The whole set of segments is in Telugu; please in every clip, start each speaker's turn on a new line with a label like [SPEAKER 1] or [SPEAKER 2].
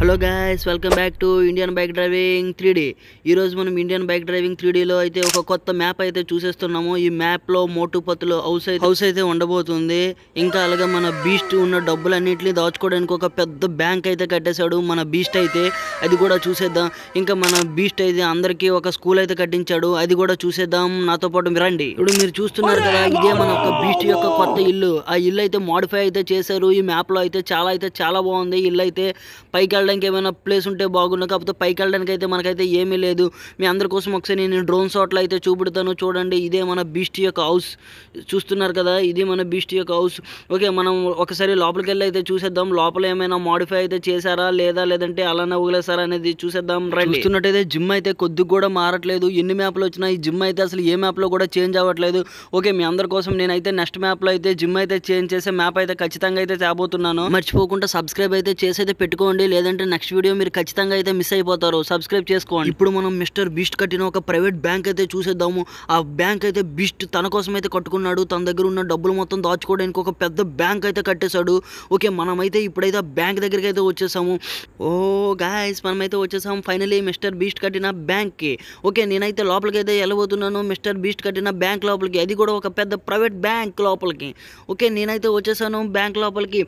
[SPEAKER 1] Hello guys, welcome back to Indian bike driving 3D. ఈరోజు మనం ఇండియన్ బైక్ డ్రైవింగ్ 3Dలో అయితే ఒక కొత్త మ్యాప్ అయితే చూసేస్తున్నాము. ఈ మ్యాప్లో మోటు పత్తులు హౌస్ అయితే ఉండబోతుంది. ఇంకా అలాగే మన బీస్ట్ ఉన్న డబ్బులన్నింటినీ దాచుకోవడానికి ఒక పెద్ద బ్యాంక్ అయితే కట్టేశాడు మన బీస్ట్ అయితే. అది కూడా చూసేద్దాం. ఇంకా మన బీస్ట్ అయితే అందరికీ ఒక స్కూల్ అయితే కట్టించాడు. అది కూడా చూసేద్దాం. నాతో పాటు రండి. ఇప్పుడు మీరు చూస్తున్నారు కదా, ఇదే మన ఒక బీస్ట్ యొక్క కొత్త ఇల్లు. ఆ ఇల్లు అయితే మోడిఫై అయితే చేశారు. ఈ మ్యాప్లో అయితే చాలా బాగుంది. ఇల్లు అయితే పైకి వెళ్ళడానికి ఏమైనా ప్లేస్ ఉంటే బాగుండు, కాకపోతే పైకి వెళ్ళడానికి అయితే మనకైతే ఏమీ లేదు. మీ అందరి కోసం ఒకసారి నేను డ్రోన్ షాట్లో అయితే చూపెడతాను. చూడండి, ఇదే మన బీస్ట్ యొక్క హౌస్. చూస్తున్నారు కదా, ఇది మన బీస్ట్ యొక్క హౌస్. ఓకే, మనం ఒకసారి లోపలికి వెళ్ళి అయితే చూసేద్దాం. లోపల ఏమైనా మోడిఫై అయితే చేశారా లేదంటే అలానే వదిలేసారా అనేది చూసేద్దాం రండి. చూస్తున్నట్టయితే జిమ్ అయితే కొద్దిగా కూడా మారట్లేదు. ఎన్ని మ్యాప్లు వచ్చినా ఈ జిమ్ అయితే అసలు ఏ మ్యాప్లో కూడా చేంజ్ అవ్వట్లేదు. ఓకే, మీ అందరి కోసం నేనైతే నెక్స్ట్ మ్యాప్లో అయితే జిమ్ అయితే చేంజ్ చేసే మ్యాప్ అయితే ఖచ్చితంగా అయితే తేబోతున్నాను. మర్చిపోకుండా సబ్స్క్రైబ్ అయితే చేసి అయితే పెట్టుకోండి, లేదంటే నెక్స్ట్ వీడియో మీరు ఖచ్చితంగా అయితే మిస్ అయిపోతారు. సబ్స్క్రైబ్ చేసుకోండి. ఇప్పుడు మనం మిస్టర్ బీస్ట్ కట్టిన ఒక ప్రైవేట్ బ్యాంక్ అయితే చూసేద్దాము. ఆ బ్యాంక్ అయితే బీస్ట్ తన కోసం అయితే కట్టుకున్నాడు. తన దగ్గర ఉన్న డబ్బులు మొత్తం దాచుకోవడానికి ఒక పెద్ద బ్యాంక్ అయితే కట్టేశాడు. ఓకే, మనమైతే ఇప్పుడైతే ఆ బ్యాంక్ దగ్గరికి అయితే వచ్చేసాము. ఓ గాయస్, మనమైతే వచ్చేసాము ఫైనలీ మిస్టర్ బీస్ట్ కట్టిన బ్యాంక్కి. ఓకే, నేనైతే లోపలికి అయితే వెళ్ళబోతున్నాను. మిస్టర్ బీస్ట్ కట్టిన బ్యాంక్ లోపలికి, అది కూడా ఒక పెద్ద ప్రైవేట్ బ్యాంక్ లోపలికి. ఓకే, నేనైతే వచ్చేసాను బ్యాంక్ లోపలికి.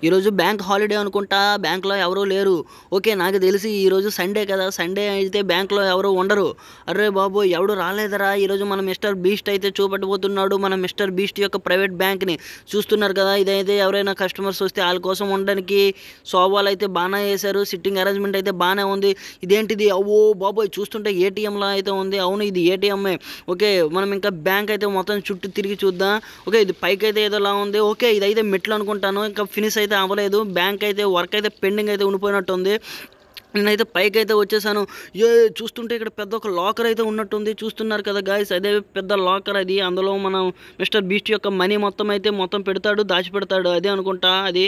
[SPEAKER 1] ఈరోజు బ్యాంక్ హాలిడే అనుకుంటా, బ్యాంక్లో ఎవరూ లేరు. ఓకే, నాకు తెలిసి ఈరోజు సండే కదా, సండే అయితే బ్యాంక్లో ఎవరు ఉండరు. అరే బాబు, ఎవడు రాలేదరా. ఈరోజు మన మిస్టర్ బీస్ట్ అయితే చూపెట్టబోతున్నాడు మన మిస్టర్ బీస్ట్ యొక్క ప్రైవేట్ బ్యాంక్ని. చూస్తున్నారు కదా, ఇదైతే ఎవరైనా కస్టమర్స్ వస్తే వాళ్ళ కోసం ఉండడానికి సోఫాలు అయితే బాగానే వేశారు. సిట్టింగ్ అరేంజ్మెంట్ అయితే బాగానే ఉంది. ఇదేంటిది, అవ్వో బాబోయ్, చూస్తుంటే ఏటీఎంలా అయితే ఉంది. అవును, ఇది ఏటీఎంఏ. ఓకే, మనం ఇంకా బ్యాంక్ అయితే మొత్తం చుట్టూ తిరిగి చూద్దాం. ఓకే, ఇది పైకి అయితే ఏదోలా ఉంది. ఓకే, ఇదైతే మెట్లు అనుకుంటాను, ఇంకా ఫినిష్ అయితే అవ్వలేదు. బ్యాంక్ అయితే వర్క్ అయితే పెండింగ్ అయితే ఉండిపోయినట్టు ఉంది. నేనైతే పైకి అయితే వచ్చేసాను. చూస్తుంటే ఇక్కడ పెద్ద ఒక లాకర్ అయితే ఉన్నట్టుంది. చూస్తున్నారు కదా గాయస్, అదే పెద్ద లాకర్ అది. అందులో మనం మిస్టర్ బీస్ట్ యొక్క మనీ మొత్తం పెడతాడు, దాచిపెడతాడు, అదే అనుకుంటా అది.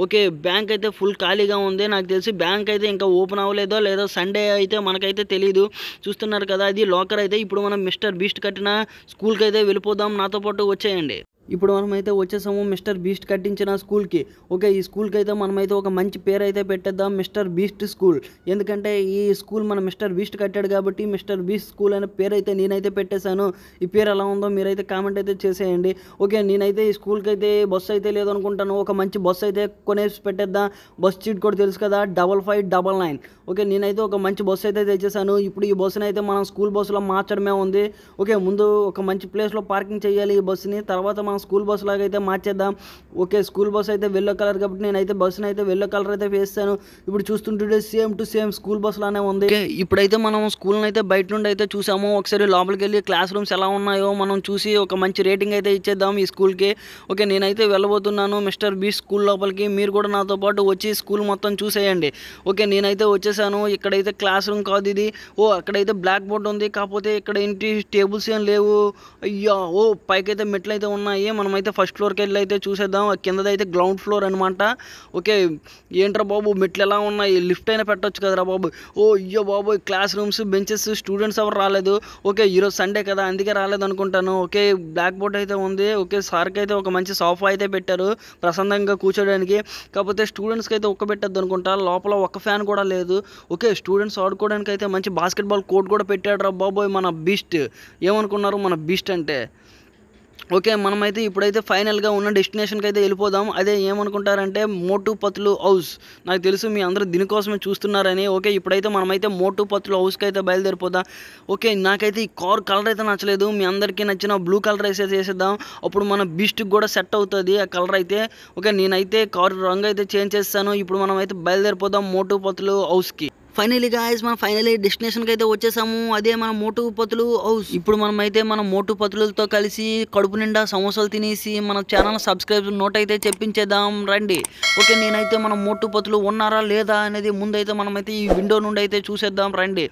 [SPEAKER 1] ఓకే, బ్యాంక్ అయితే ఫుల్ ఖాళీగా ఉంది. నాకు తెలిసి బ్యాంక్ అయితే ఇంకా ఓపెన్ అవ్వలేదో లేదో, సండే అయితే మనకైతే తెలియదు. చూస్తున్నారు కదా, అది లాకర్ అయితే. ఇప్పుడు మనం మిస్టర్ బీస్ట్ కట్టిన స్కూల్కి అయితే వెళ్ళిపోదాం. నాతో పాటు వచ్చేయండి. ఇప్పుడు మనమైతే వచ్చేసాము మిస్టర్ బీస్ట్ కట్టించిన స్కూల్కి. ఓకే, ఈ స్కూల్కి అయితే మనమైతే ఒక మంచి పేరు అయితే పెట్టేద్దాం, మిస్టర్ బీస్ట్ స్కూల్. ఎందుకంటే ఈ స్కూల్ మన మిస్టర్ బీస్ట్ కట్టాడు కాబట్టి మిస్టర్ బీస్ట్ స్కూల్ అనే పేరు అయితే నేనైతే పెట్టేశాను. ఈ పేరు ఎలా ఉందో మీరైతే కామెంట్ అయితే చేసేయండి. ఓకే, నేనైతే ఈ స్కూల్కి అయితే బస్సు అయితే లేదనుకుంటాను. ఒక మంచి బస్సు అయితే కొనేసి పెట్టేద్దాం. బస్ సీట్ కూడా తెలుసు కదా, 5599. ఓకే, నేనైతే ఒక మంచి బస్సు అయితే తెచ్చేసాను. ఇప్పుడు ఈ బస్సుని అయితే మనం స్కూల్ బస్సులో మార్చడమే ఉంది. ఓకే, ముందు ఒక మంచి ప్లేస్లో పార్కింగ్ చేయాలి ఈ బస్సుని, తర్వాత మనం స్కూల్ బస్ లాగా అయితే మార్చేద్దాం. ఓకే, స్కూల్ బస్ అయితే వెల్లో కలర్ కాబట్టి నేనైతే బస్సుని అయితే వెల్లో కలర్ అయితే వేస్తాను. ఇప్పుడు చూస్తుంటే same to same school bus లానే ఉంది. ఇప్పుడైతే మనం స్కూల్ని అయితే బయట నుండి అయితే చూసాము. ఒకసారి లోపలికి వెళ్ళి క్లాస్ రూమ్స్ ఎలా ఉన్నాయో మనం చూసి ఒక మంచి రేటింగ్ అయితే ఇచ్చేద్దాం ఈ స్కూల్కి. ఓకే, నేనైతే వెళ్ళబోతున్నాను మిస్టర్ బీస్ట్ స్కూల్ లోపలికి. మీరు కూడా నాతో పాటు వచ్చి స్కూల్ మొత్తం చూసేయండి. ఓకే, నేనైతే వచ్చేసాను. ఇక్కడైతే క్లాస్ రూమ్ కాదు ఇది. అక్కడైతే బ్లాక్ బోర్డ్ ఉంది, కాకపోతే ఇక్కడ ఏంటి టేబుల్స్ ఏం లేవు. అయ్యా, పైకైతే మెట్లు అయితే ఉన్నాయి. మనమైతే ఫస్ట్ ఫ్లోర్కి వెళ్ళి అయితే చూసేద్దాం. కిందదైతే గ్రౌండ్ ఫ్లోర్ అనమాట. ఓకే, ఏంట్రా బాబు మెట్లు ఎలా ఉన్నాయి, లిఫ్ట్ అయినా పెట్టవచ్చు కదరా బాబు. అయ్యో బాబు, క్లాస్ రూమ్స్, బెంచెస్, స్టూడెంట్స్ ఎవరు రాలేదు. ఓకే, ఈరోజు సండే కదా, అందుకే రాలేదు అనుకుంటాను. ఓకే, బ్లాక్ బోర్డ్ అయితే ఉంది. ఓకే, సార్కి అయితే ఒక మంచి సోఫా అయితే పెట్టారు ప్రశాంతంగా కూర్చోడానికి. కాకపోతే స్టూడెంట్స్కి అయితే ఒక్క పెట్టద్దు అనుకుంటా. లోపల ఒక్క ఫ్యాన్ కూడా లేదు. ఓకే, స్టూడెంట్స్ ఆడుకోవడానికి అయితే మంచి బాస్కెట్బాల్ కోర్ట్ కూడా పెట్టాడు రా బాబోయ్ మన బీస్ట్. ఏమనుకున్నారు మన బీస్ట్ అంటే. ఓకే, మనమైతే ఇప్పుడైతే ఫైనల్గా ఉన్న డెస్టినేషన్కి అయితే వెళ్ళిపోదాం. అదే ఏమనుకుంటారంటే మోటు పత్లు హౌస్. నాకు తెలుసు మీ అందరూ దీనికోసమే చూస్తున్నారని. ఓకే, ఇప్పుడైతే మనమైతే మోటు పత్లు హౌస్కి అయితే బయలుదేరిపోదాం. ఓకే, నాకైతే ఈ కార్ కలర్ అయితే నచ్చలేదు. మీ అందరికీ నచ్చిన బ్లూ కలర్ అయితే చేసేద్దాం. అప్పుడు మన బీస్ట్కి కూడా సెట్ అవుతుంది ఆ కలర్ అయితే. ఓకే, నేనైతే కార్ రంగు అయితే చేంజ్ చేస్తాను. ఇప్పుడు మనం అయితే బయలుదేరిపోదాం మోటు పత్లు హౌస్కి. ఫైనలీ గాయస్, మనం ఫైనలీ డెస్టినేషన్కి అయితే వచ్చేసాము. అదే మన మోటు పత్తులు హౌస్. ఇప్పుడు మనమైతే మన మోటు పత్తులతో కలిసి కడుపు నిండా సమోసాలు తినేసి మన ఛానల్ సబ్స్క్రైబ్ నోట్ అయితే చెప్పించేద్దాం రండి. ఓకే, నేనైతే మన మోటు పత్తులు ఉన్నారా లేదా అనేది ముందైతే మనమైతే ఈ విండో నుండి అయితే చూసేద్దాం రండి.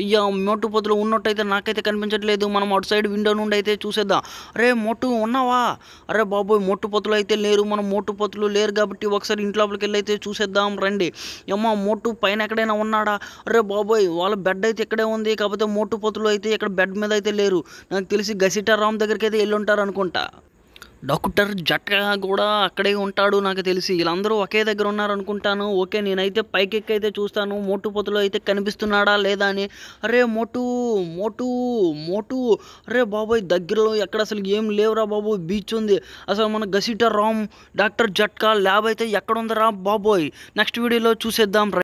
[SPEAKER 1] ఇక మోటు పత్తులు ఉన్నట్టయితే నాకైతే కనిపించట్లేదు. మనం అటు సైడ్ విండో నుండి అయితే చూసేద్దాం. అరే మోటు ఉన్నావా. అరే బాబోయ్, మోటు పత్తులు అయితే లేరు. మన మోటు పత్తులు లేరు కాబట్టి ఒకసారి ఇంట్లోపలికి వెళ్ళి అయితే చూసేద్దాం రండి. అమ్మ, మోటు పైన ఎక్కడైనా ఉన్నాడా. అరే బాబోయ్, వాళ్ళ బెడ్ అయితే ఇక్కడే ఉంది. కాకపోతే మోటు పత్తులు అయితే ఇక్కడ బెడ్ మీద అయితే లేరు. నాకు తెలిసి గసిటా రామ్ దగ్గరికి అయితే వెళ్ళి ఉంటారు అనుకుంటా. డాక్టర్ జట్కా కూడా అక్కడే ఉంటాడు నాకు తెలిసి. వీళ్ళందరూ ఒకే దగ్గర ఉన్నారనుకుంటాను. ఓకే, నేనైతే పైకెక్కి అయితే చూస్తాను మోటు పతులు అయితే కనిపిస్తున్నాడా లేదా అని. అరే మోటు మోటు మోటు, అరే బాబోయ్ దగ్గరలో ఎక్కడ అసలు ఏం లేవురా బాబోయ్, బీచ్ ఉంది. అసలు మన గసిటర్ రామ్ డాక్టర్ జట్కా ల్యాబ్ అయితే ఎక్కడ ఉందిరా బాబోయ్. నెక్స్ట్ వీడియోలో చూసేద్దాం.